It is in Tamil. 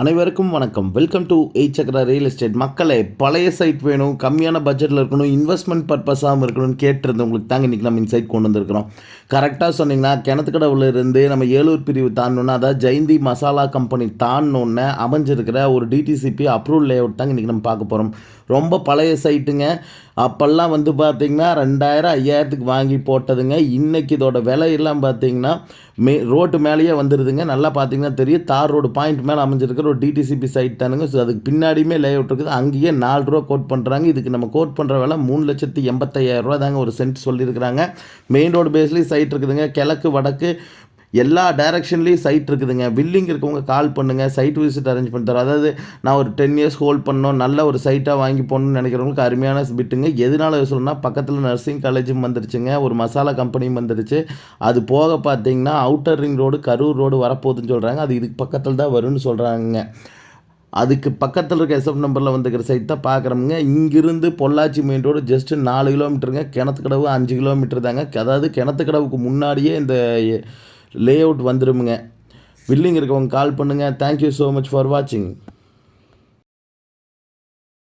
அனைவருக்கும் வணக்கம். Welcome to chakra real estate. மக்களே, பழைய சைட் வேணும், கம்மியான பட்ஜெட்டில் இருக்கணும், இன்வெஸ்ட்மெண்ட் பர்பஸாகவும் இருக்கணும்னு கேட்டிருந்தவங்களுக்கு தாங்க இன்றைக்கி நம்ம இன்சைட் கொண்டு வந்திருக்கிறோம். கரெக்டாக சொன்னிங்கன்னா, கிணத்துக்கடவுல இருந்து நம்ம ஏலூர் பிரிவு தாண்டோன்னா, அதாவது ஜெயந்தி மசாலா கம்பெனி தாண்டோன்னு அமைஞ்சிருக்கிற ஒரு டிடிசிபி அப்ரூவல் லே அவுட் தாங்க இன்றைக்கி நம்ம பார்க்க போகிறோம். ரொம்ப பழைய சைட்டுங்க. அப்போல்லாம் பார்த்திங்கன்னா 2000 5000க்கு வாங்கி போட்டதுங்க. இன்றைக்கி இதோட விலையெல்லாம் பார்த்திங்கன்னா ரோட்டு மேலேயே வந்துடுதுங்க. நல்லா பார்த்திங்கன்னா தெரியும், தார் ரோடு பாயிண்ட் மேலே அமைஞ்சிருக்கிற ஒரு டிடிசிபி சைட் தானுங்க. ஸோ அதுக்கு பின்னாடியுமே லே அவுட் இருக்குது. அங்கேயே 4 ரூபா கோட் பண்ணுறாங்க. இதுக்கு நம்ம கோட் பண்ணுற விலை 3,85,000 தாங்க ஒரு சென்ட் சொல்லியிருக்கிறாங்க. மெயின் ரோடு பேஸ்லேயும் சைட் இருக்குதுங்க. கிழக்கு வடக்கு எல்லா டைரக்ஷன்லேயும் சைட் இருக்குதுங்க. வில்லிங் இருக்கவங்க கால் பண்ணுங்கள், சைட் விசிட் அரேஞ்ச் பண்ணி தரோம். அதாவது நான் ஒரு 10 இயர்ஸ் ஹோல்ட் பண்ணோம், நல்ல ஒரு சைட்டாக வாங்கி போகணுன்னு நினைக்கிறவங்களுக்கு அருமையான பிட்டுங்க. எதனால சொல்லணும்னா, பக்கத்தில் நர்சிங் காலேஜும் வந்துருச்சுங்க, ஒரு மசாலா கம்பெனியும் வந்துருச்சு. அது போக பார்த்தீங்கன்னா outer ring road Karur road வரப்போகுதுன்னு சொல்கிறாங்க. அது இதுக்கு பக்கத்தில் தான் வரும்னு சொல்கிறாங்க. அதுக்கு பக்கத்தில் இருக்க எஸ்எஃப் நம்பரில் வந்துக்கிற சைட் தான் பார்க்குறோமுங்க. இங்கிருந்து பொள்ளாச்சி மெயின் ரோடு ஜஸ்ட்டு 4 கிலோமீட்டருங்க. கிணத்துக்கடவு 5 கிலோமீட்டர் தாங்க. அதாவது கிணத்துக்கடவுக்கு முன்னாடியே இந்த லே அவுட் வந்துடுமுங்க. வில்லிங் இருக்கவங்க கால் பண்ணுங்கள். தேங்க்யூ ஸோ மச் ஃபார் வாட்சிங்.